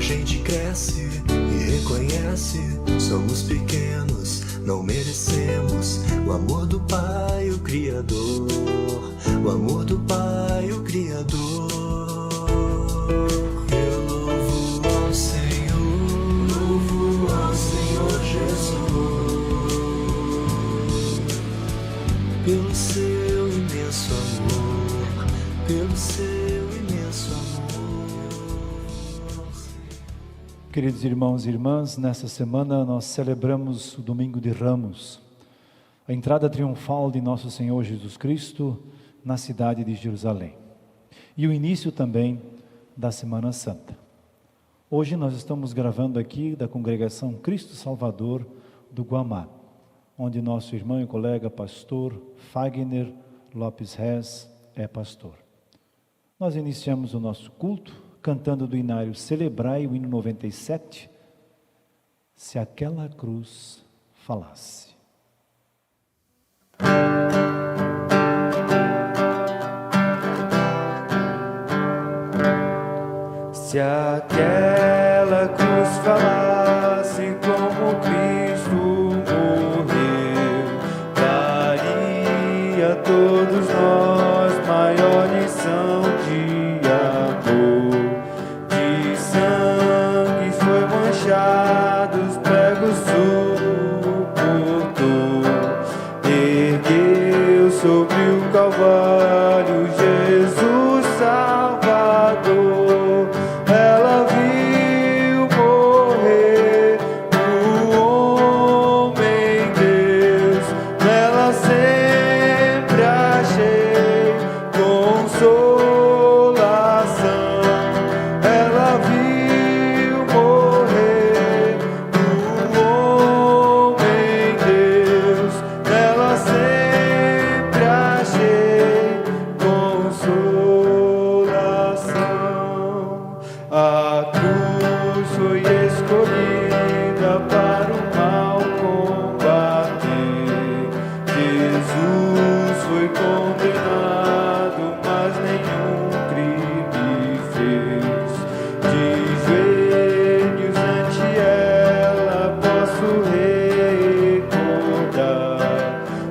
gente cresce e reconhece, somos pequenos, não merecemos o amor do Pai, o Criador, o amor do Pai, o Criador. Eu louvo ao Senhor Jesus, pelo seu imenso amor, pelo seu imenso amor. Queridos irmãos e irmãs, nessa semana nós celebramos o Domingo de Ramos, a entrada triunfal de nosso Senhor Jesus Cristo na cidade de Jerusalém, e o início também da Semana Santa. Hoje nós estamos gravando aqui da congregação Cristo Salvador do Guamá, onde nosso irmão e colega pastor Fagner Lopes Rez é pastor. Nós iniciamos o nosso culto cantando do inário Celebrai, o hino 97, Se Aquela Cruz Falasse. Se aquela cruz falasse como Cristo morreu, daria a todos nós maior lição de amor. De sangue foi manchado, os pregos suportou, ergueu sobre o Calvário Jesus Salvador. Ela viu morrer o homem Deus, nela sempre achei consolação. Ela viu morrer o homem Deus, nela sempre achei consolação. A cruz foi escolhida para o mal combater. Jesus foi condenado, mas nenhum crime fez. De joelhos ante ela posso recordar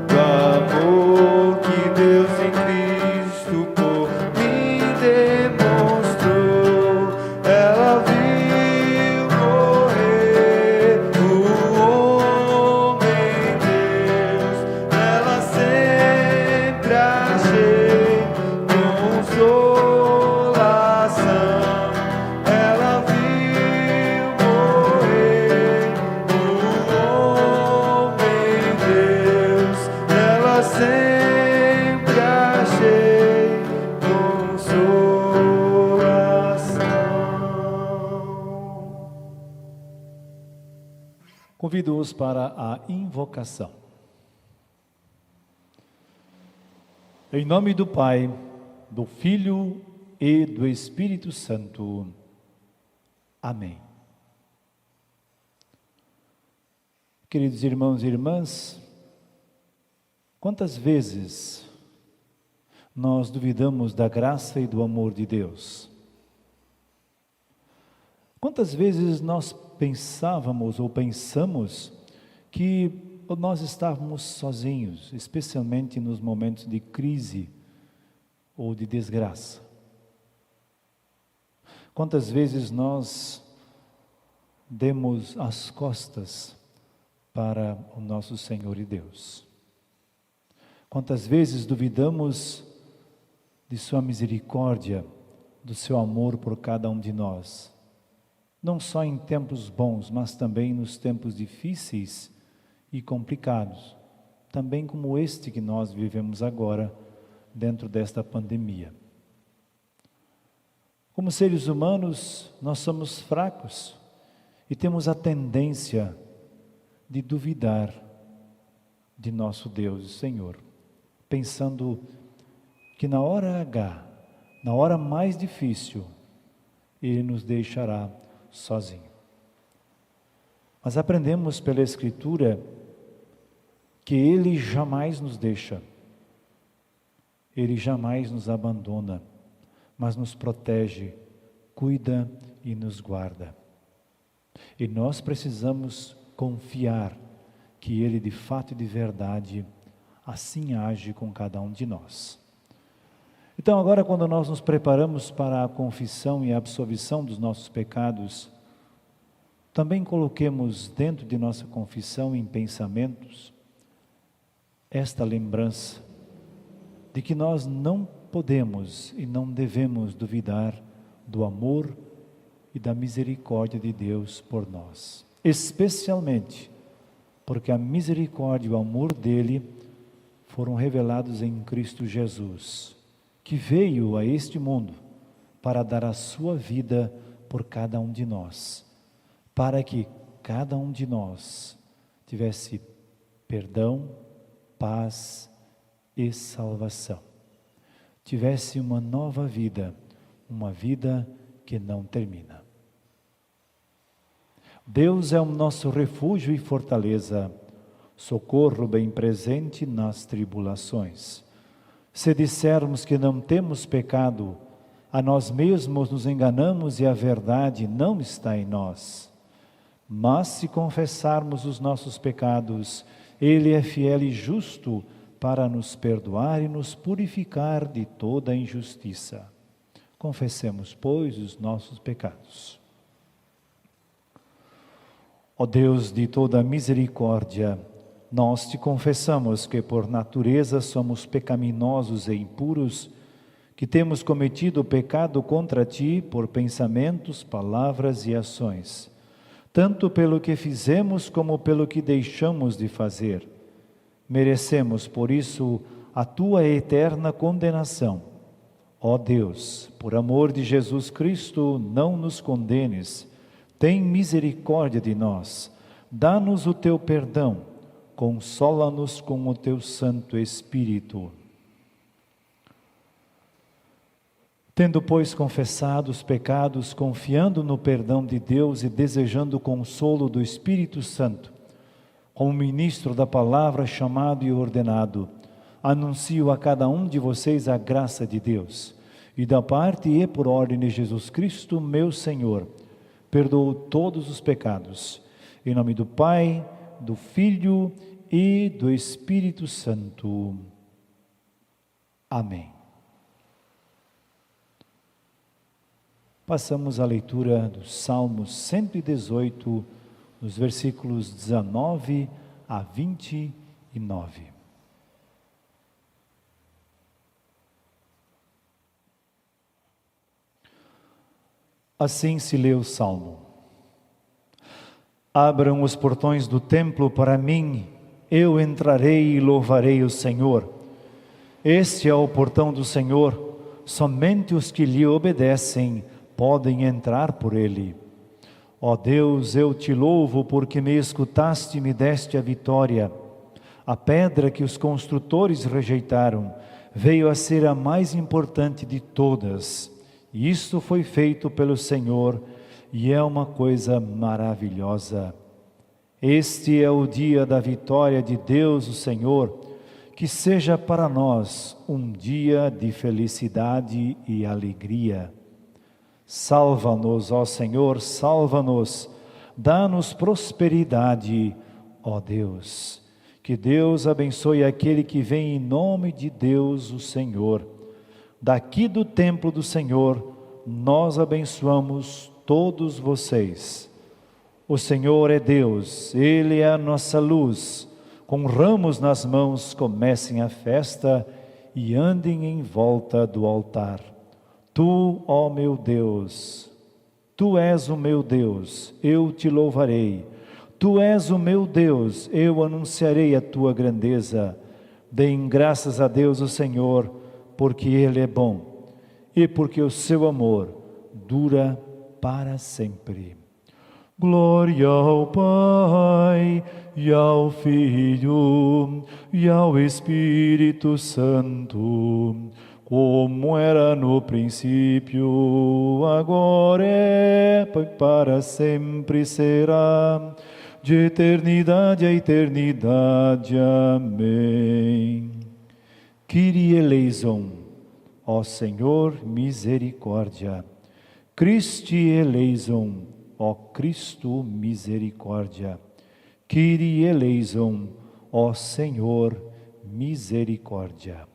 do amor que Deus em Cristo por mim demonstrou. Ela viu morrer o homem Deus, nela sempre achei consolação. Ela viu morrer o homem Deus, nela sempre achei consolação. Convido-os para a invocação. Em nome do Pai, do Filho e do Espírito Santo. Amém. Queridos irmãos e irmãs, quantas vezes nós duvidamos da graça e do amor de Deus? Quantas vezes nós pensávamos ou pensamos que nós estávamos sozinhos, especialmente nos momentos de crise ou de desgraça? Quantas vezes nós demos as costas para o nosso Senhor e Deus? Quantas vezes duvidamos de sua misericórdia, do seu amor por cada um de nós? Não só em tempos bons, mas também nos tempos difíceis e complicados, também como este que nós vivemos agora, dentro desta pandemia. Como seres humanos, nós somos fracos e temos a tendência de duvidar de nosso Deus e Senhor, pensando que na hora H, na hora mais difícil, Ele nos deixará sozinho. Mas aprendemos pela Escritura que Ele jamais nos deixa, Ele jamais nos abandona, mas nos protege, cuida e nos guarda. E nós precisamos confiar que Ele de fato e de verdade assim age com cada um de nós. Então agora, quando nós nos preparamos para a confissão e a absolvição dos nossos pecados, também coloquemos dentro de nossa confissão em pensamentos esta lembrança de que nós não podemos e não devemos duvidar do amor e da misericórdia de Deus por nós, especialmente porque a misericórdia e o amor dele foram revelados em Cristo Jesus, que veio a este mundo para dar a sua vida por cada um de nós, para que cada um de nós tivesse perdão, paz e salvação, tivesse uma nova vida, uma vida que não termina. Deus é o nosso refúgio e fortaleza, socorro bem presente nas tribulações. Se dissermos que não temos pecado, a nós mesmos nos enganamos e a verdade não está em nós. Mas se confessarmos os nossos pecados, Ele é fiel e justo para nos perdoar e nos purificar de toda injustiça. Confessemos, pois, os nossos pecados. Ó Deus de toda misericórdia, nós te confessamos que por natureza somos pecaminosos e impuros, que temos cometido pecado contra ti por pensamentos, palavras e ações, tanto pelo que fizemos como pelo que deixamos de fazer. Merecemos, por isso, a tua eterna condenação. Ó Deus, por amor de Jesus Cristo, não nos condenes. Tem misericórdia de nós. Dá-nos o teu perdão. Consola-nos com o teu Santo Espírito. Tendo, pois, confessado os pecados, confiando no perdão de Deus e desejando o consolo do Espírito Santo, como ministro da palavra chamado e ordenado, anuncio a cada um de vocês a graça de Deus, e da parte e por ordem de Jesus Cristo, meu Senhor, perdoo todos os pecados, em nome do Pai, do Filho e do Espírito Santo. Amém. Passamos à leitura do Salmo 118, nos versículos 19 a 29. Assim se lê o Salmo. Abram os portões do templo para mim, eu entrarei e louvarei o Senhor. Este é o portão do Senhor, somente os que lhe obedecem podem entrar por ele. Ó Deus, eu te louvo porque me escutaste e me deste a vitória. A pedra que os construtores rejeitaram veio a ser a mais importante de todas. E isto foi feito pelo Senhor e é uma coisa maravilhosa. Este é o dia da vitória de Deus, o Senhor. Que seja para nós um dia de felicidade e alegria. Salva-nos, ó Senhor, salva-nos, dá-nos prosperidade, ó Deus. Que Deus abençoe aquele que vem em nome de Deus, o Senhor. Daqui do templo do Senhor, nós abençoamos todos vocês. O Senhor é Deus, Ele é a nossa luz. Com ramos nas mãos, comecem a festa e andem em volta do altar. Tu, ó meu Deus, Tu és o meu Deus, eu te louvarei. Tu és o meu Deus, eu anunciarei a Tua grandeza. Deem graças a Deus o Senhor, porque Ele é bom e porque o seu amor dura para sempre. Glória ao Pai, e ao Filho, e ao Espírito Santo, como era no princípio, agora é, para sempre será, de eternidade a eternidade. Amém. Kyrie eleison, ó Senhor, misericórdia. Christe eleison, ó Cristo, misericórdia. Kyrie eleison, ó Senhor, misericórdia.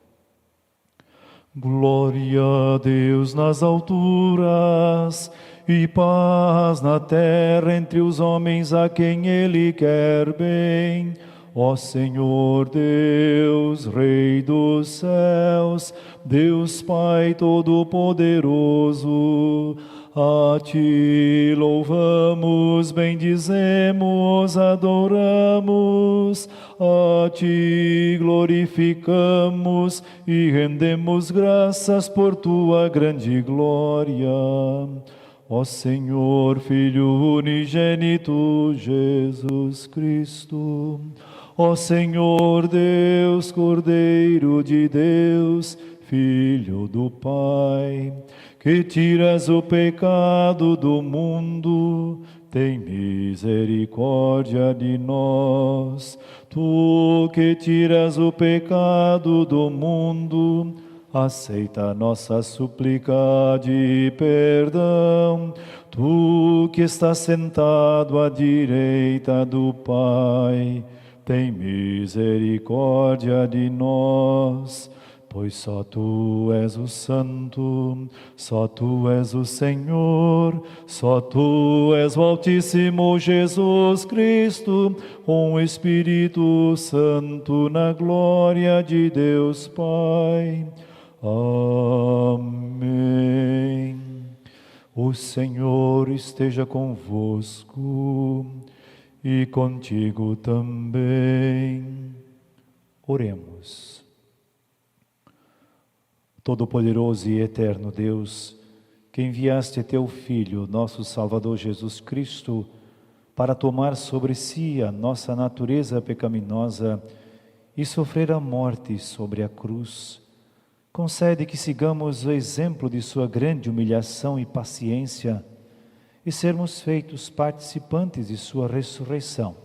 Glória a Deus nas alturas e paz na terra entre os homens a quem Ele quer bem. Ó Senhor Deus, Rei dos céus, Deus Pai Todo-Poderoso, a Ti louvamos, bendizemos, adoramos, a Ti glorificamos e rendemos graças por Tua grande glória. Ó Senhor, Filho unigênito Jesus Cristo, ó Senhor Deus, Cordeiro de Deus, Filho do Pai, que tiras o pecado do mundo, tem misericórdia de nós. Tu que tiras o pecado do mundo, aceita nossa súplica de perdão. Tu que estás sentado à direita do Pai, tem misericórdia de nós. Pois só Tu és o Santo, só Tu és o Senhor, só Tu és o Altíssimo Jesus Cristo, com o Espírito Santo na glória de Deus Pai. Amém. O Senhor esteja convosco e contigo também. Oremos. Todo-Poderoso e Eterno Deus, que enviaste Teu Filho, nosso Salvador Jesus Cristo, para tomar sobre si a nossa natureza pecaminosa e sofrer a morte sobre a cruz, concede que sigamos o exemplo de Sua grande humilhação e paciência e sermos feitos participantes de Sua ressurreição,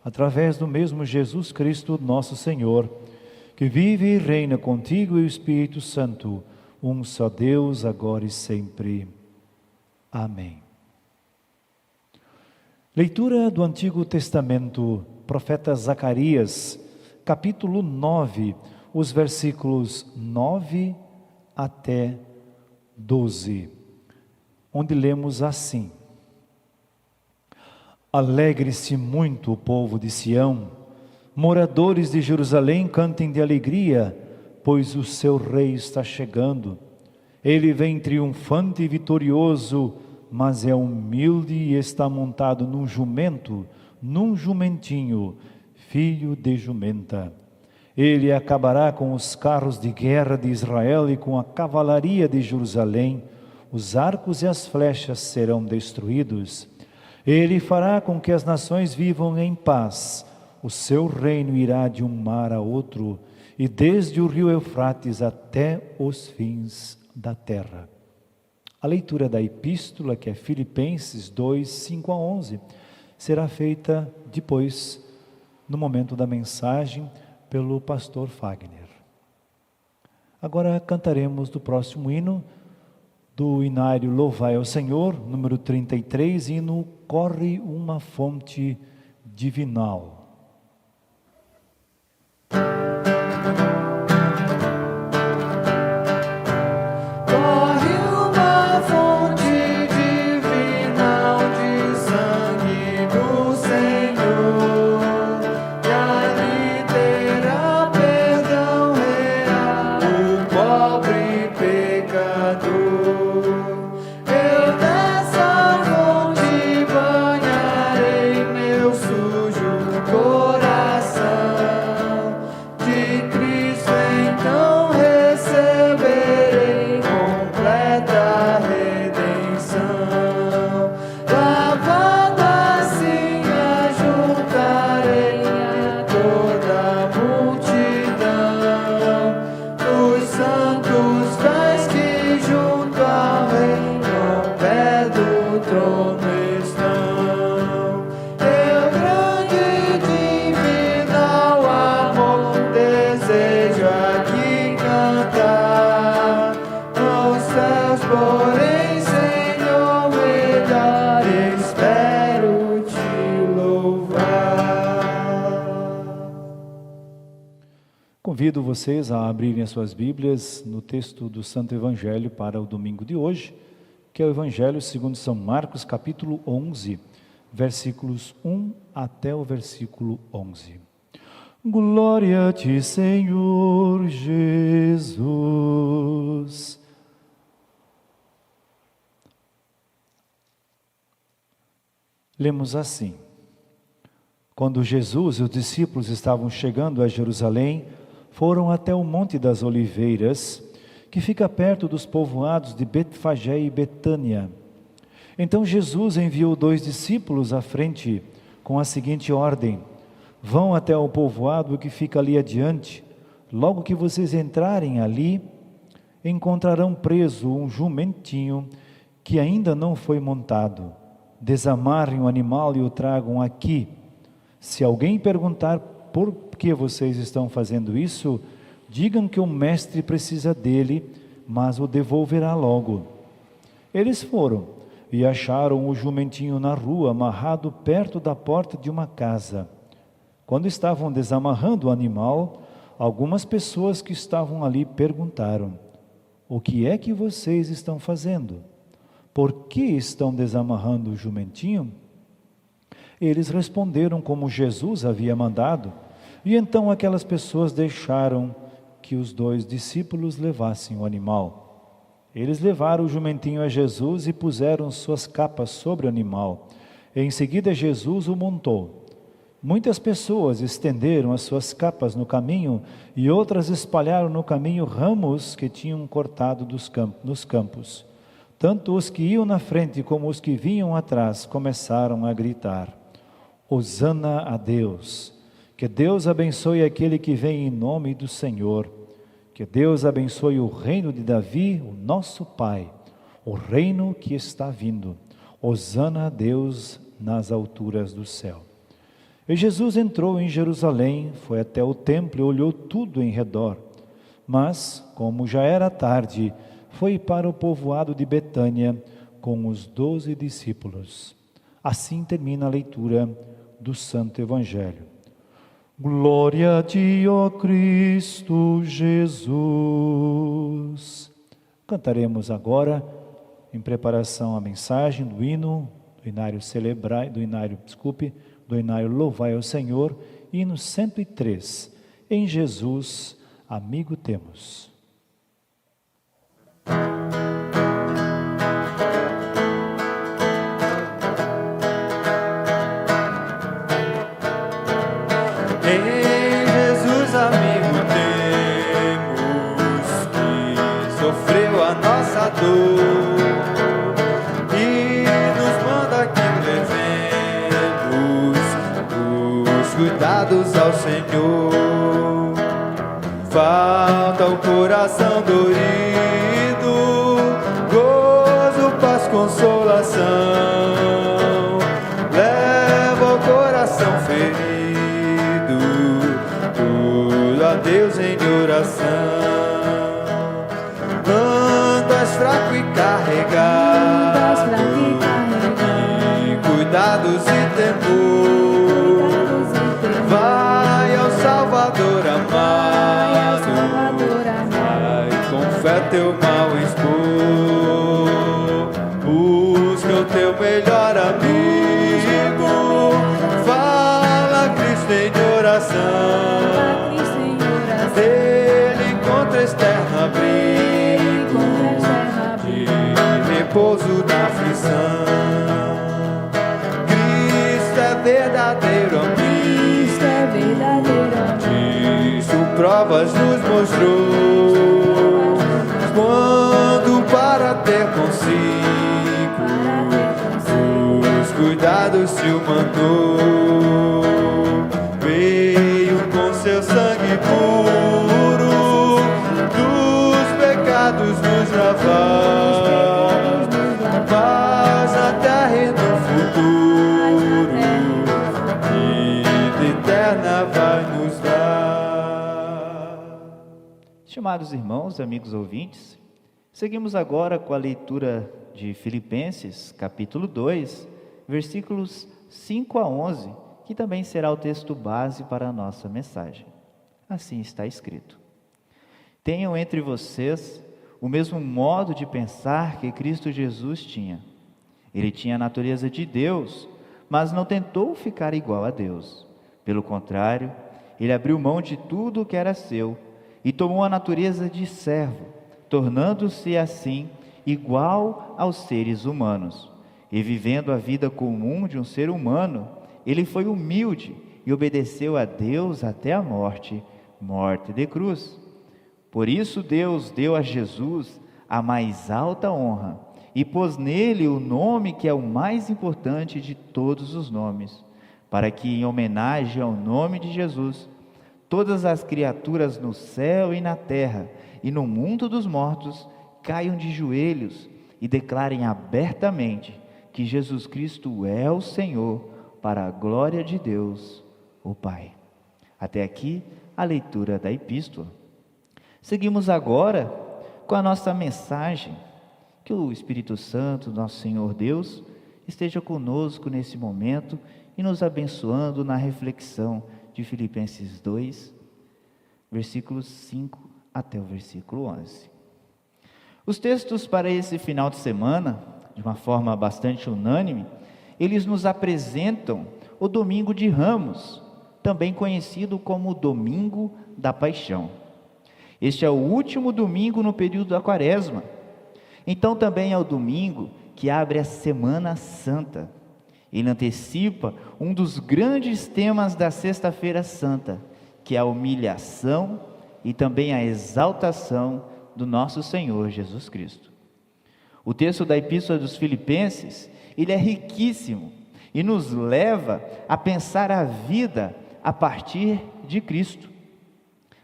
através do mesmo Jesus Cristo, nosso Senhor, que vive e reina contigo e o Espírito Santo, um só Deus, agora e sempre. Amém. Leitura do Antigo Testamento, profeta Zacarias, capítulo 9, os versículos 9 até 12, onde lemos assim: Alegre-se muito o povo de Sião, moradores de Jerusalém, cantem de alegria, pois o seu rei está chegando. Ele vem triunfante e vitorioso, mas é humilde e está montado num jumento, num jumentinho, filho de jumenta. Ele acabará com os carros de guerra de Israel e com a cavalaria de Jerusalém. Os arcos e as flechas serão destruídos. Ele fará com que as nações vivam em paz. O seu reino irá de um mar a outro, e desde o rio Eufrates até os fins da terra. A leitura da epístola, que é Filipenses 2, 5 a 11, será feita depois, no momento da mensagem, pelo pastor Fagner. Agora cantaremos do próximo hino, do inário Louvai ao Senhor, número 33, hino Corre uma fonte divinal. Porém, Senhor, me dares Convido vocês a abrirem as suas Bíblias no texto do Santo Evangelho para o domingo de hoje, que é o Evangelho segundo São Marcos, capítulo 11, versículos 1 até o versículo 11. Glória a ti, Senhor Jesus. Lemos assim: Quando Jesus e os discípulos estavam chegando a Jerusalém, foram até o Monte das Oliveiras, que fica perto dos povoados de Betfagé e Betânia. Então Jesus enviou 2 discípulos à frente, com a seguinte ordem: vão até o povoado que fica ali adiante. Logo que vocês entrarem ali, encontrarão preso um jumentinho que ainda não foi montado. Desamarrem o animal e o tragam aqui. Se alguém perguntar por que vocês estão fazendo isso, digam que o mestre precisa dele, mas o devolverá logo. Eles foram e acharam o jumentinho na rua, amarrado perto da porta de uma casa. Quando estavam desamarrando o animal, algumas pessoas que estavam ali perguntaram: o que é que vocês estão fazendo? Por que estão desamarrando o jumentinho? Eles responderam como Jesus havia mandado, e então aquelas pessoas deixaram que os 2 discípulos levassem o animal. Eles levaram o jumentinho a Jesus e puseram suas capas sobre o animal. Em seguida Jesus o montou. Muitas pessoas estenderam as suas capas no caminho e outras espalharam no caminho ramos que tinham cortado nos campos. Tanto os que iam na frente como os que vinham atrás começaram a gritar: Hosana a Deus! Que Deus abençoe aquele que vem em nome do Senhor. Que Deus abençoe o reino de Davi, o nosso Pai, o reino que está vindo. Hosana a Deus nas alturas do céu. E Jesus entrou em Jerusalém, foi até o templo e olhou tudo em redor. Mas, como já era tarde, foi para o povoado de Betânia com os 12 discípulos. Assim termina a leitura do Santo Evangelho. Glória a ti, ó Cristo Jesus. Cantaremos agora, em preparação à mensagem do hino, do inário Louvai ao Senhor, hino 103, em Jesus, amigo temos. Em Jesus, amigo temos, que sofreu a nossa dor e nos manda que levemos os cuidados ao Senhor. Falta o coração dorido, gozo, paz, consolação. Leva o coração ferido, tudo a Deus em oração. Andas fraco e carregado, de cuidados e temor, vai ao Salvador amado, vai com fé teu mal expor. Busca o teu melhor amigo, fala a Cristo em oração. Ele encontra externo abrigo de repouso da aflição. Cristo é verdadeiro amigo, disso provas nos mostrou, quando para ter consigo os cuidados se o mandou. Veio com seu sangue puro, dos pecados nos lavar, paz na terra e no futuro, vida eterna vai nos dar. Estimados irmãos e amigos ouvintes, seguimos agora com a leitura de Filipenses, capítulo 2, versículos 5 a 11, que também será o texto base para a nossa mensagem. assim está escrito. Tenham entre vocês o mesmo modo de pensar que Cristo Jesus tinha. Ele tinha a natureza de Deus, mas não tentou ficar igual a Deus. Pelo contrário, ele abriu mão de tudo o que era seu e tomou a natureza de servo, tornando-se assim igual aos seres humanos. E vivendo a vida comum de um ser humano, ele foi humilde e obedeceu a Deus até a morte de cruz. Por isso Deus deu a Jesus a mais alta honra e pôs nele o nome que é o mais importante de todos os nomes, para que, em homenagem ao nome de Jesus, todas as criaturas no céu e na terra e no mundo dos mortos caiam de joelhos e declarem abertamente que Jesus Cristo é o Senhor, para a glória de Deus, o Pai. Até aqui a leitura da epístola. Seguimos agora com a nossa mensagem. Que o Espírito Santo, nosso Senhor Deus, esteja conosco nesse momento e nos abençoando na reflexão de Filipenses 2, versículos 5 até o versículo 11. Os textos para esse final de semana, de uma forma bastante unânime, eles nos apresentam o Domingo de Ramos, também conhecido como Domingo da Paixão. Este é o último domingo no período da Quaresma. Então também é o domingo que abre a Semana Santa. Ele antecipa um dos grandes temas da Sexta-feira Santa, que é a humilhação e também a exaltação do nosso Senhor Jesus Cristo. O texto da Epístola dos Filipenses, ele é riquíssimo e nos leva a pensar a vida a partir de Cristo.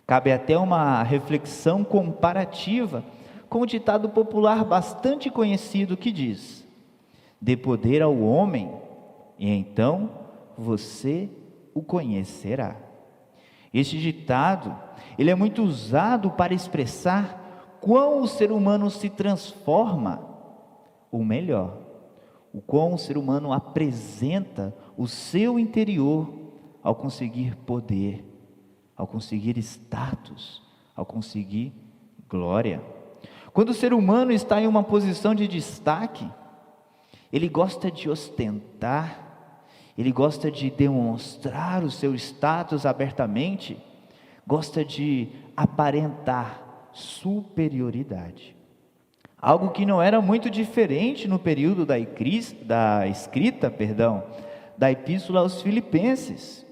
Cabe até uma reflexão comparativa com o ditado popular bastante conhecido que diz: dê poder ao homem, e então você o conhecerá. Este ditado, ele é muito usado para expressar quão o ser humano se transforma, ou melhor, o quão o ser humano apresenta o seu interior ao conseguir poder, ao conseguir status, ao conseguir glória. Quando o ser humano está em uma posição de destaque, ele gosta de ostentar, ele gosta de demonstrar o seu status abertamente, gosta de aparentar superioridade. Algo que não era muito diferente no período da escrita da Epístola aos Filipenses,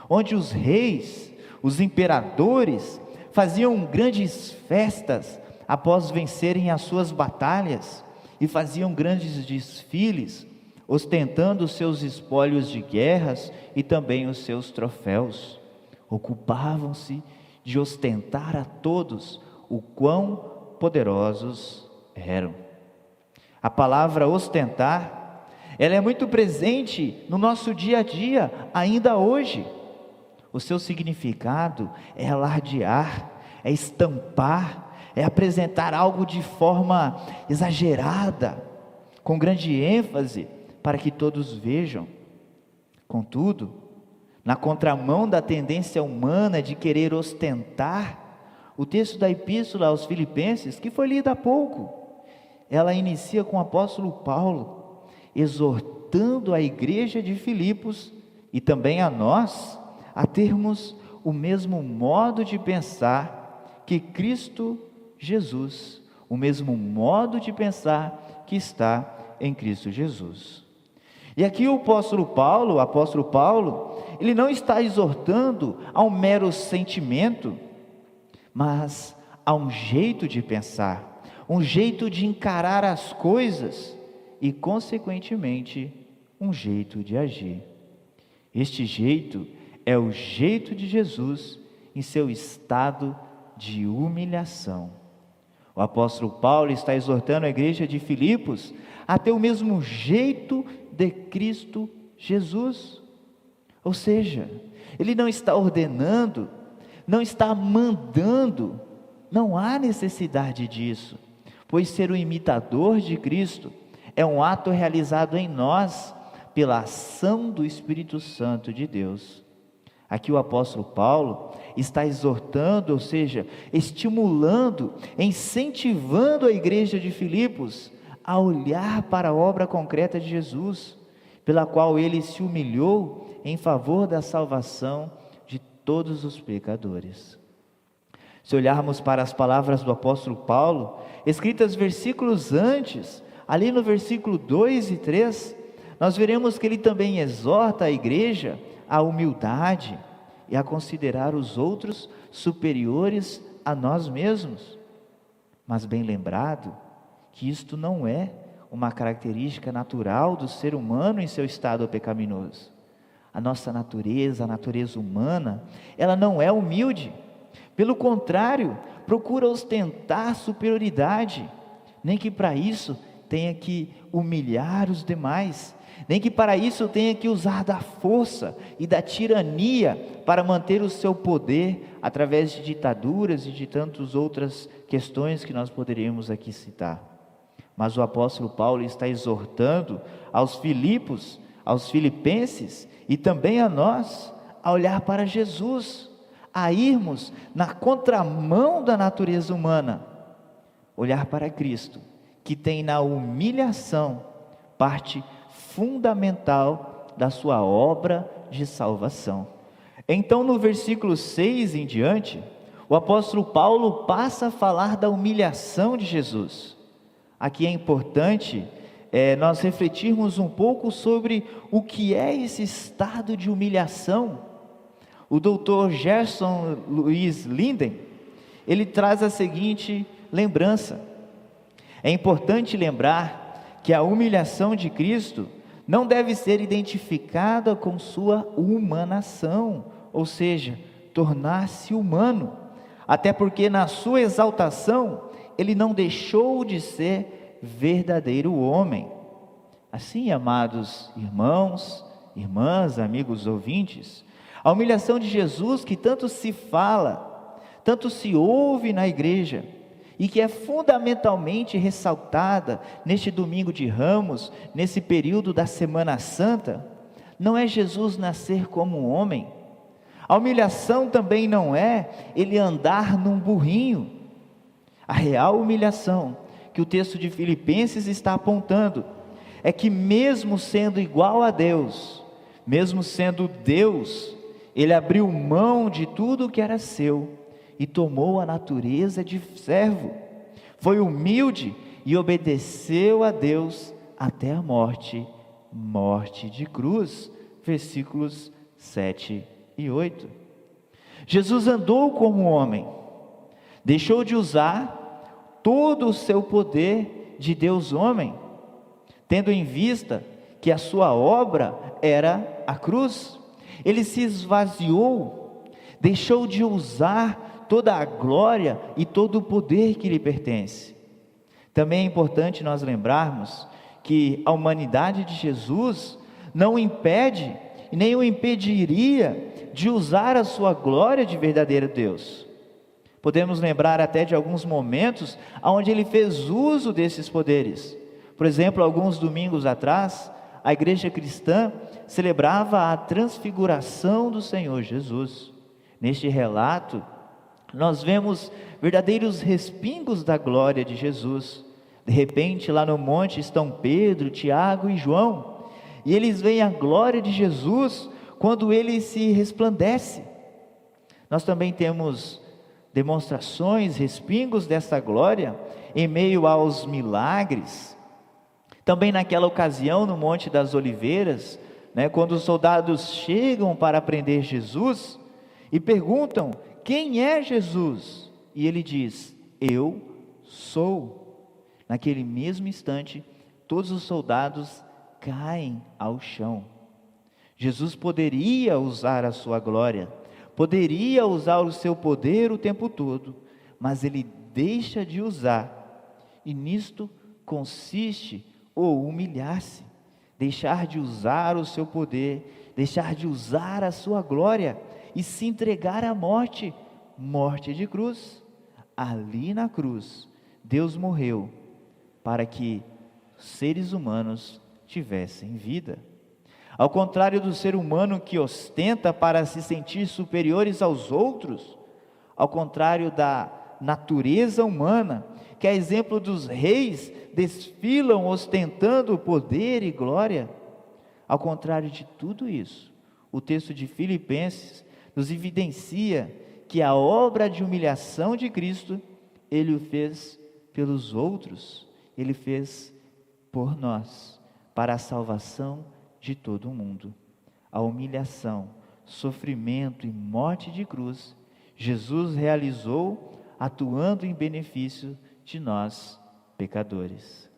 onde os reis, os imperadores, faziam grandes festas após vencerem as suas batalhas e faziam grandes desfiles, ostentando os seus espólios de guerras e também os seus troféus. Ocupavam-se de ostentar a todos o quão poderosos eram. A palavra ostentar, ela é muito presente no nosso dia a dia, ainda hoje. O seu significado é alardear, é estampar, é apresentar algo de forma exagerada, com grande ênfase, para que todos vejam. Contudo, na contramão da tendência humana de querer ostentar, o texto da Epístola aos Filipenses, que foi lido há pouco, ela inicia com o apóstolo Paulo, exortando a igreja de Filipos e também a nós, a termos o mesmo modo de pensar que Cristo Jesus, o mesmo modo de pensar que está em Cristo Jesus. E aqui o apóstolo Paulo, ele não está exortando a um mero sentimento, mas a um jeito de pensar, um jeito de encarar as coisas e, consequentemente, um jeito de agir. Este jeito é o jeito de Jesus em seu estado de humilhação. O apóstolo Paulo está exortando a igreja de Filipos a ter o mesmo jeito de Cristo Jesus. Ou seja, ele não está ordenando, não está mandando, não há necessidade disso, pois ser o imitador de Cristo é um ato realizado em nós pela ação do Espírito Santo de Deus. Aqui o apóstolo Paulo está exortando, ou seja, estimulando, incentivando a igreja de Filipos a olhar para a obra concreta de Jesus, pela qual ele se humilhou em favor da salvação de todos os pecadores. Se olharmos para as palavras do apóstolo Paulo, escritas versículos antes, ali no versículo 2 e 3, nós veremos que ele também exorta a igreja à humildade e a considerar os outros superiores a nós mesmos. Mas bem lembrado que isto não é uma característica natural do ser humano em seu estado pecaminoso. A nossa natureza, a natureza humana, ela não é humilde. Pelo contrário, procura ostentar superioridade, nem que para isso tenha que humilhar os demais, nem que para isso tenha que usar da força e da tirania para manter o seu poder através de ditaduras e de tantas outras questões que nós poderíamos aqui citar. Mas o apóstolo Paulo está exortando aos Filipos, aos filipenses e também a nós a olhar para Jesus, a irmos na contramão da natureza humana, olhar para Cristo, que tem na humilhação parte fundamental da sua obra de salvação. Então, no versículo 6 em diante, o apóstolo Paulo passa a falar da humilhação de Jesus. Aqui é importante nós refletirmos um pouco sobre o que é esse estado de humilhação. O Dr. Gerson Luiz Linden, ele traz a seguinte lembrança: é importante lembrar que a humilhação de Cristo não deve ser identificada com sua humanação, ou seja, tornar-se humano, até porque na sua exaltação ele não deixou de ser verdadeiro homem. Assim, amados irmãos, irmãs, amigos ouvintes, a humilhação de Jesus que tanto se fala, tanto se ouve na igreja, e que é fundamentalmente ressaltada neste domingo de Ramos, nesse período da Semana Santa, não é Jesus nascer como um homem. A humilhação também não é ele andar num burrinho. A real humilhação que o texto de Filipenses está apontando é que mesmo sendo igual a Deus, mesmo sendo Deus, ele abriu mão de tudo que era seu e tomou a natureza de servo. Foi humilde e obedeceu a Deus até a morte, morte de cruz. Versículos 7 e 8. Jesus andou como homem, deixou de usar todo o seu poder de Deus homem, tendo em vista que a sua obra era a cruz. Ele se esvaziou, deixou de usar toda a glória e todo o poder que lhe pertence. Também é importante nós lembrarmos que a humanidade de Jesus não impede e nem o impediria de usar a sua glória de verdadeiro Deus. Podemos lembrar até de alguns momentos onde ele fez uso desses poderes. Por exemplo, alguns domingos atrás, a igreja cristã celebrava a transfiguração do Senhor Jesus. Neste relato, nós vemos verdadeiros respingos da glória de Jesus. De repente, lá no monte estão Pedro, Tiago e João, e eles veem a glória de Jesus quando ele se resplandece. Nós também temos demonstrações, respingos dessa glória em meio aos milagres. Também naquela ocasião no Monte das Oliveiras, quando os soldados chegam para prender Jesus e perguntam: quem é Jesus? E ele diz: eu sou. Naquele mesmo instante, todos os soldados caem ao chão. Jesus poderia usar a sua glória, poderia usar o seu poder o tempo todo, mas ele deixa de usar, e nisto consiste o humilhar-se, deixar de usar o seu poder, deixar de usar a sua glória e se entregar à morte, morte de cruz. Ali na cruz, Deus morreu para que seres humanos tivessem vida. Ao contrário do ser humano que ostenta para se sentir superiores aos outros, ao contrário da natureza humana, que a exemplo dos reis desfilam ostentando poder e glória, ao contrário de tudo isso, o texto de Filipenses nos evidencia que a obra de humilhação de Cristo, Ele o fez pelos outros, Ele fez por nós, para a salvação de todo o mundo. A humilhação, sofrimento e morte de cruz, Jesus realizou atuando em benefício de nós, pecadores.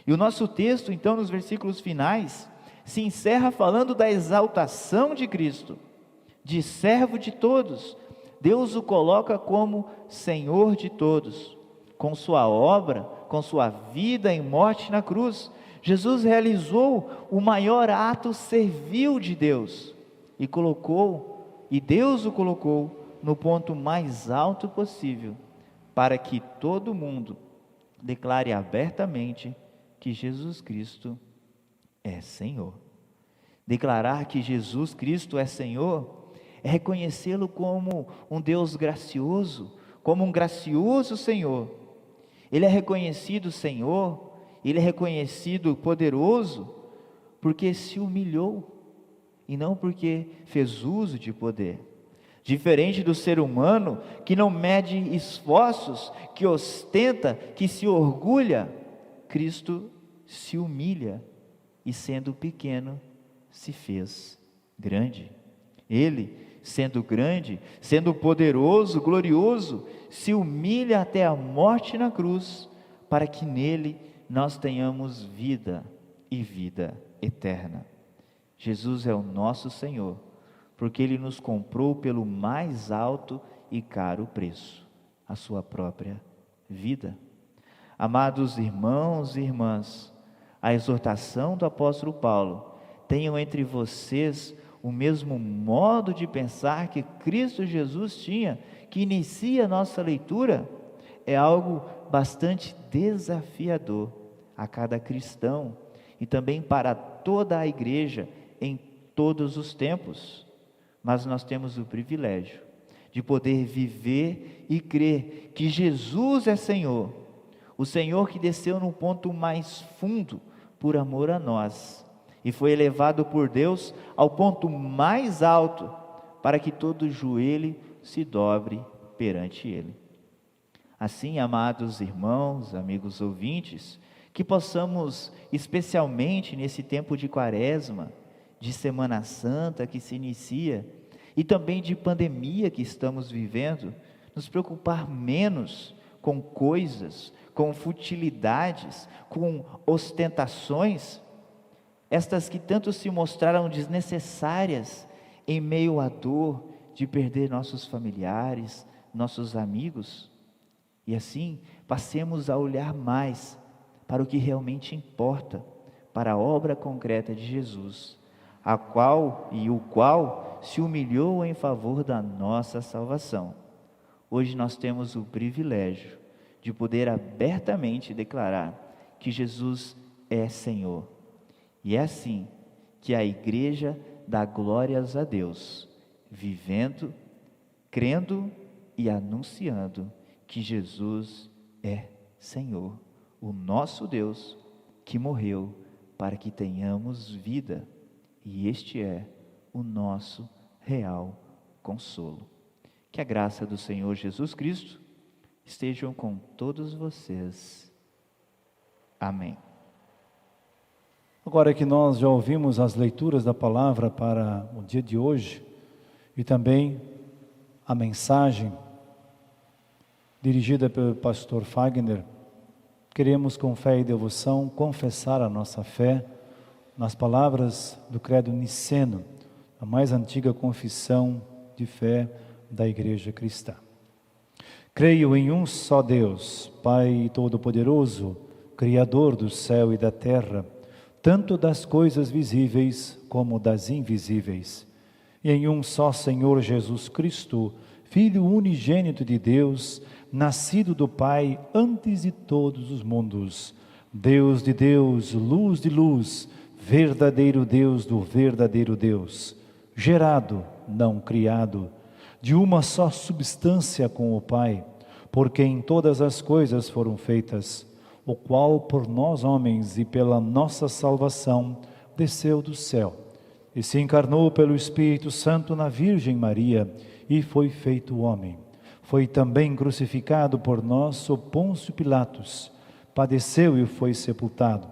E o nosso texto, então, nos versículos finais, se encerra falando da exaltação de Cristo, de servo de todos. Deus o coloca como Senhor de todos. Com sua obra, com sua vida em morte na cruz, Jesus realizou o maior ato servil de Deus e Deus o colocou no ponto mais alto possível, para que todo mundo declare abertamente que Jesus Cristo é Senhor. Declarar que Jesus Cristo é Senhor é reconhecê-lo como um Deus gracioso, como um gracioso Senhor. Ele é reconhecido Senhor, Ele é reconhecido poderoso, porque se humilhou, e não porque fez uso de poder. Diferente do ser humano, que não mede esforços, que ostenta, que se orgulha, Cristo se humilha, e sendo pequeno, se fez grande. Ele, sendo grande, sendo poderoso, glorioso, se humilha até a morte na cruz, para que nele nós tenhamos vida e vida eterna. Jesus é o nosso Senhor, porque Ele nos comprou pelo mais alto e caro preço, a sua própria vida. Amados irmãos e irmãs, a exortação do apóstolo Paulo: tenham entre vocês o mesmo modo de pensar que Cristo Jesus tinha, que inicia a nossa leitura, é algo bastante desafiador a cada cristão e também para toda a igreja em todos os tempos. Mas nós temos o privilégio de poder viver e crer que Jesus é Senhor, o Senhor que desceu no ponto mais fundo por amor a nós e foi elevado por Deus ao ponto mais alto para que todo joelho se dobre perante Ele. Assim, amados irmãos, amigos ouvintes, que possamos, especialmente nesse tempo de Quaresma, de Semana Santa que se inicia, e também de pandemia que estamos vivendo, nos preocupar menos com coisas, com futilidades, com ostentações, estas que tanto se mostraram desnecessárias em meio à dor de perder nossos familiares, nossos amigos, e assim passemos a olhar mais para o que realmente importa, para a obra concreta de Jesus, o qual se humilhou em favor da nossa salvação. Hoje nós temos o privilégio de poder abertamente declarar que Jesus é Senhor. E é assim que a igreja dá glórias a Deus, vivendo, crendo e anunciando que Jesus é Senhor, o nosso Deus que morreu para que tenhamos vida, e este é o nosso real consolo. Que a graça do Senhor Jesus Cristo estejam com todos vocês. Amém. Agora que nós já ouvimos as leituras da palavra para o dia de hoje e também a mensagem dirigida pelo pastor Fagner, queremos com fé e devoção confessar a nossa fé nas palavras do credo niceno, a mais antiga confissão de fé da Igreja Cristã. Creio em um só Deus, Pai Todo-Poderoso, Criador do céu e da terra, tanto das coisas visíveis como das invisíveis, e em um só Senhor Jesus Cristo, Filho unigênito de Deus, nascido do Pai antes de todos os mundos, Deus de Deus, luz de luz, verdadeiro Deus do verdadeiro Deus, gerado, não criado, de uma só substância com o Pai, por quem todas as coisas foram feitas, o qual por nós homens e pela nossa salvação desceu do céu, e se encarnou pelo Espírito Santo na Virgem Maria, e foi feito homem. Foi também crucificado por nós sob Pôncio Pilatos, padeceu e foi sepultado,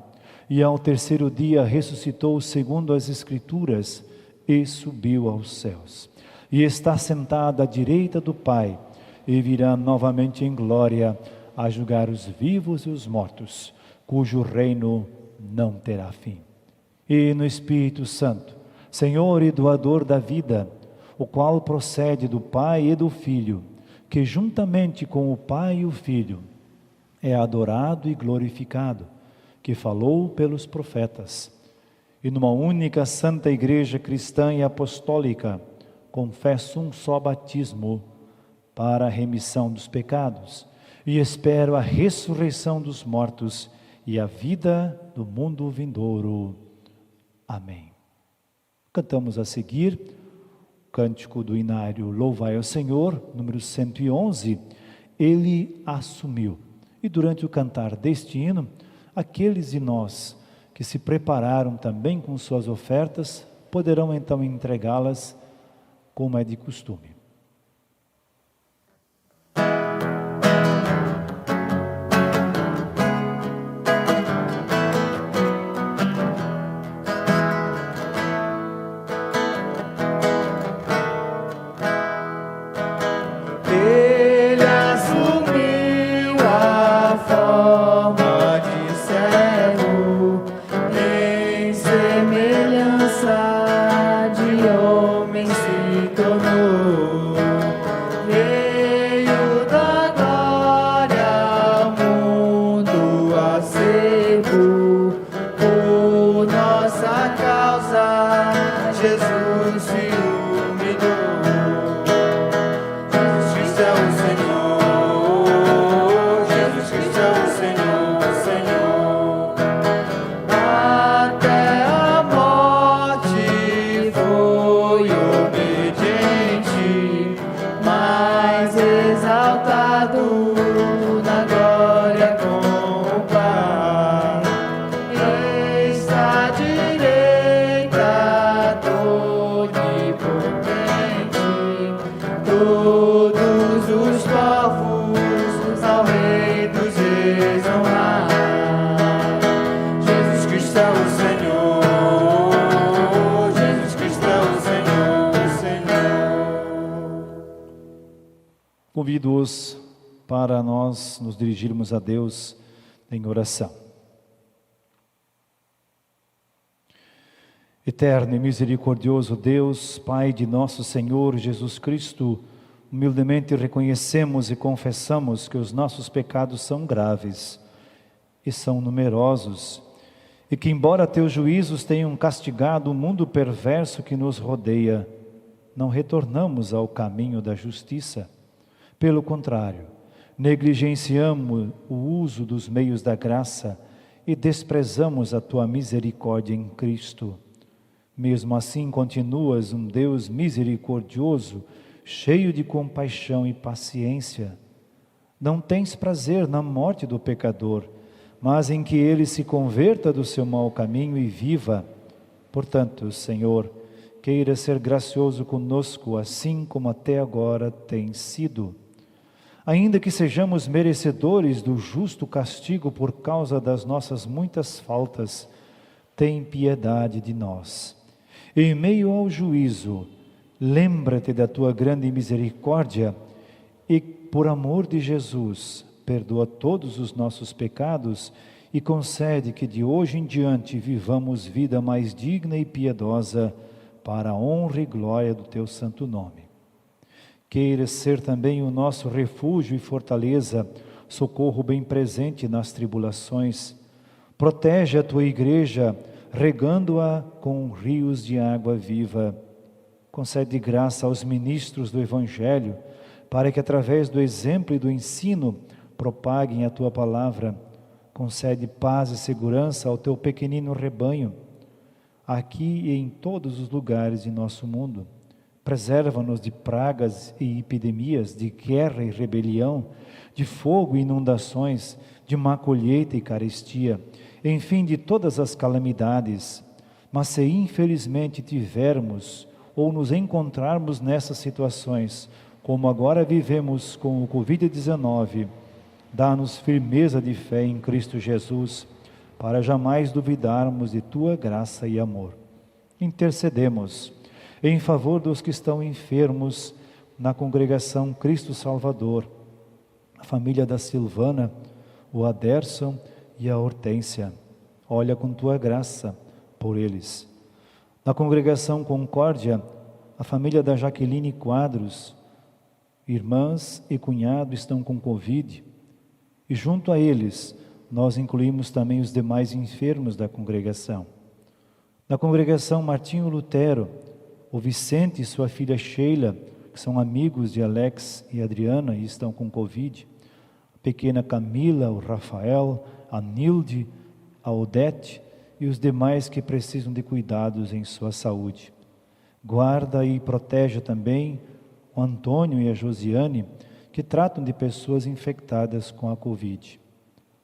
e ao terceiro dia ressuscitou segundo as Escrituras, e subiu aos céus, e está sentado à direita do Pai, e virá novamente em glória a julgar os vivos e os mortos, cujo reino não terá fim. E no Espírito Santo, Senhor e doador da vida, o qual procede do Pai e do Filho, que juntamente com o Pai e o Filho é adorado e glorificado, que falou pelos profetas. E numa única santa igreja cristã e apostólica, confesso um só batismo para a remissão dos pecados, e espero a ressurreição dos mortos e a vida do mundo vindouro. Amém. Cantamos a seguir o cântico do inário Louvai ao Senhor, número 111, Ele assumiu. E durante o cantar deste hino, aqueles de nós que se prepararam também com suas ofertas, poderão então entregá-las como é de costume. Ele assumiu a forma de servo, em semelhança de homem se tornou. Veio da glória ao mundo a servo, por nossa causa Jesus se humilhou. Na glória com o Pai, está à direita do Onipotente, todos os povos ao Rei dos Reis honrar. Jesus Cristo é o Senhor, Jesus Cristo é o Senhor. Convido-os para nós nos dirigirmos a Deus em oração. Eterno e misericordioso Deus, Pai de nosso Senhor Jesus Cristo, humildemente reconhecemos e confessamos que os nossos pecados são graves e são numerosos, e que embora teus juízos tenham castigado o mundo perverso que nos rodeia, não retornamos ao caminho da justiça. Pelo contrário, negligenciamos o uso dos meios da graça e desprezamos a tua misericórdia em Cristo. Mesmo assim, continuas um Deus misericordioso, cheio de compaixão e paciência. Não tens prazer na morte do pecador, mas em que ele se converta do seu mau caminho e viva. Portanto, Senhor, queira ser gracioso conosco, assim como até agora tem sido. Ainda que sejamos merecedores do justo castigo por causa das nossas muitas faltas, tem piedade de nós. Em meio ao juízo, lembra-te da tua grande misericórdia e, por amor de Jesus, perdoa todos os nossos pecados e concede que de hoje em diante vivamos vida mais digna e piedosa para a honra e glória do teu santo nome. Queira ser também o nosso refúgio e fortaleza, socorro bem presente nas tribulações. Protege a tua igreja, regando-a com rios de água viva. Concede graça aos ministros do Evangelho, para que através do exemplo e do ensino propaguem a tua palavra. Concede paz e segurança ao teu pequenino rebanho. aqui e em todos os lugares de nosso mundo. Preserva-nos de pragas e epidemias, de guerra e rebelião, de fogo e inundações, de má colheita e carestia, enfim, de todas as calamidades. Mas se infelizmente tivermos ou nos encontrarmos nessas situações, como agora vivemos com o Covid-19, dá-nos firmeza de fé em Cristo Jesus, para jamais duvidarmos de Tua graça e amor. Intercedemos em favor dos que estão enfermos na congregação Cristo Salvador, a família da Silvana, o Aderson e a Hortência. Olha com Tua graça por eles. Na congregação Concórdia, a família da Jaqueline Quadros, irmãs e cunhado estão com Covid, e junto a eles nós incluímos também os demais enfermos da congregação. Na congregação Martinho Lutero, o Vicente e sua filha Sheila, que são amigos de Alex e Adriana e estão com Covid, a pequena Camila, o Rafael, a Nilde, a Odete e os demais que precisam de cuidados em sua saúde. Guarda e protege também o Antônio e a Josiane, que tratam de pessoas infectadas com a Covid.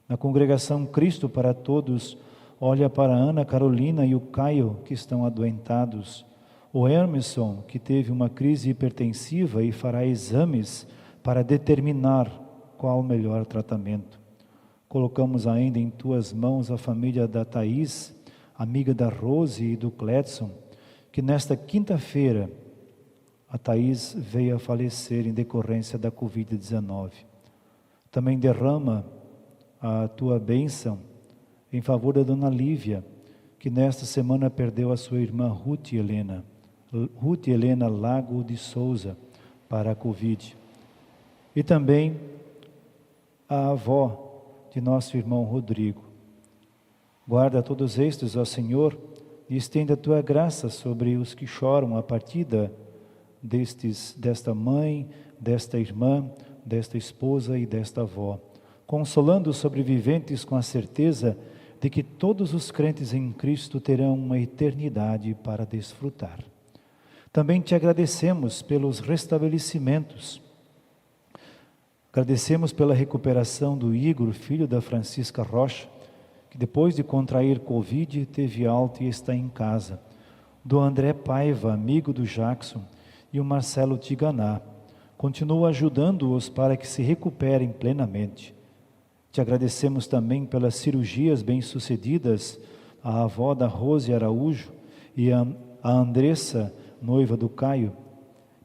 Na congregação Cristo para Todos, olha para a Ana Carolina e o Caio, que estão adoentados. O Hermeson, que teve uma crise hipertensiva e fará exames para determinar qual o melhor tratamento. Colocamos ainda em Tuas mãos a família da Thaís, amiga da Rose e do Cledson, que nesta quinta-feira a Thaís veio a falecer em decorrência da Covid-19. Também derrama a Tua bênção em favor da Dona Lívia, que nesta semana perdeu a sua irmã Ruth Helena Lago de Souza para a Covid. E também a avó de nosso irmão Rodrigo. Guarda todos estes, ó Senhor, e estenda a Tua graça sobre os que choram a partida desta mãe, desta irmã, desta esposa e desta avó, consolando os sobreviventes com a certeza de que todos os crentes em Cristo terão uma eternidade para desfrutar. Também Te agradecemos pelos restabelecimentos. Agradecemos pela recuperação do Igor, filho da Francisca Rocha, que depois de contrair Covid teve alta e está em casa. Do André Paiva, amigo do Jackson, e o Marcelo Tiganá. Continua ajudando-os para que se recuperem plenamente. Te agradecemos também pelas cirurgias bem-sucedidas, a avó da Rose Araújo e a Andressa, noiva do Caio.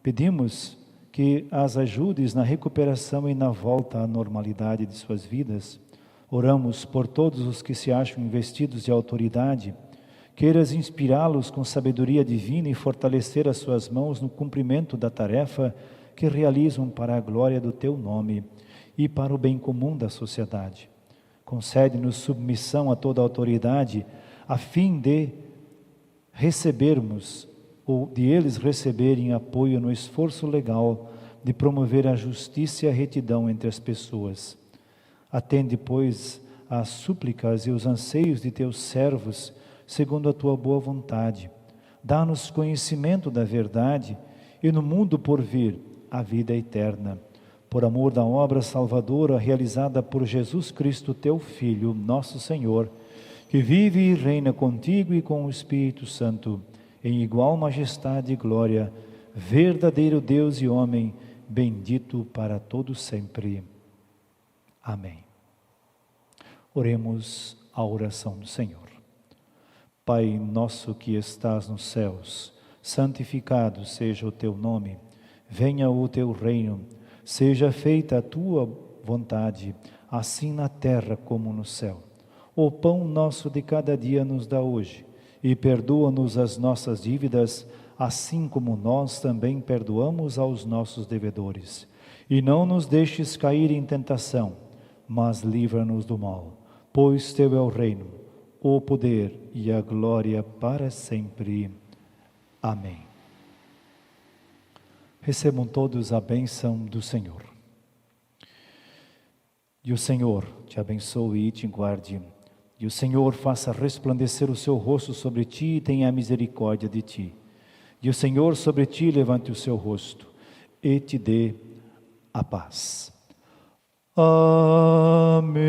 Pedimos que as ajudes na recuperação e na volta à normalidade de suas vidas. Oramos por todos os que se acham investidos de autoridade. Queiras inspirá-los com sabedoria divina e fortalecer as suas mãos no cumprimento da tarefa que realizam para a glória do Teu nome e para o bem comum da sociedade. Concede-nos submissão a toda autoridade, a fim de recebermos, ou de eles receberem apoio no esforço legal de promover a justiça e a retidão entre as pessoas. Atende, pois, às súplicas e os anseios de Teus servos, segundo a Tua boa vontade. Dá-nos conhecimento da verdade e no mundo por vir a vida eterna. Por amor da obra salvadora realizada por Jesus Cristo, Teu Filho, nosso Senhor, que vive e reina contigo e com o Espírito Santo, em igual majestade e glória, verdadeiro Deus e homem, bendito para todo sempre. Amém. Oremos a oração do Senhor. Pai nosso que estás nos céus, santificado seja o Teu nome. Venha o Teu reino. Seja feita a Tua vontade, assim na terra como no céu. O pão nosso de cada dia nos dá hoje, e perdoa-nos as nossas dívidas, assim como nós também perdoamos aos nossos devedores. E não nos deixes cair em tentação, mas livra-nos do mal. Pois Teu é o reino, o poder e a glória para sempre. Amém. Recebam todos a bênção do Senhor. E o Senhor te abençoe e te guarde. E o Senhor faça resplandecer o seu rosto sobre ti e tenha misericórdia de ti. E o Senhor sobre ti levante o seu rosto e te dê a paz. Amém,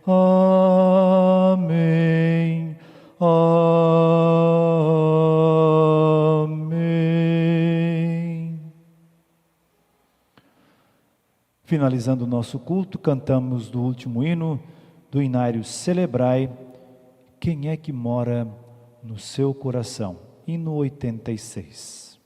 amém, amém. Finalizando o nosso culto, cantamos do último hino do Inário Celebrai, Quem é que mora no seu coração? Hino 86.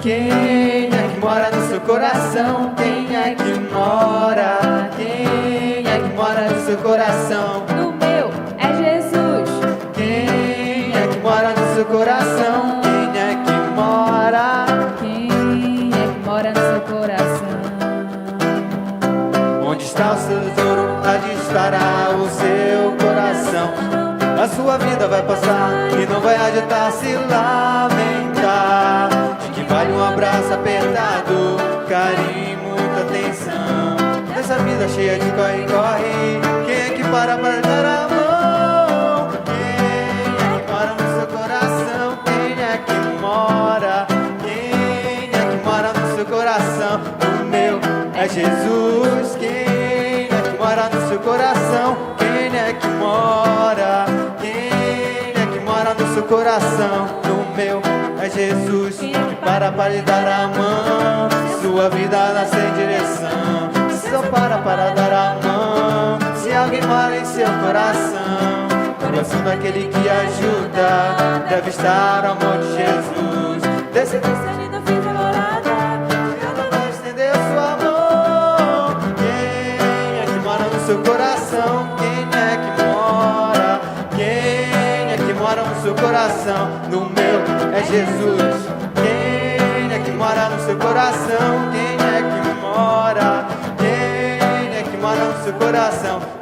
Quem é que mora no seu coração? Quem é que mora? Quem é que mora no seu coração? No meu é Jesus. Quem é que mora no seu coração? Quem é que mora? Quem é que mora no seu coração? Onde está o seu tesouro? Ali estará o seu coração. A sua vida vai passar e não vai adiantar se lamentar. De que vale um abraço apertado, carinho, muita atenção. Nessa vida cheia de corre-corre, quem é que para dar a mão? Quem é que mora no seu coração? Quem é que mora? Quem é que mora no seu coração? O meu é Jesus. Quem é que mora no seu coração? Quem é que mora? Quem é que mora no seu coração? No meu é Jesus. Que para lhe dar a mão, sua vida nasce em direção. Só para dar a mão, se alguém mora em seu coração. Coração daquele que ajuda, deve estar o amor de Jesus. Desse Ali no fim da morada. vai estender sua mão. Quem é que mora no seu coração? Quem é que mora? Quem é que mora no seu coração? No meu é Jesus. Quem é que mora no seu coração? Quem é que mora? Quem é que mora no seu coração?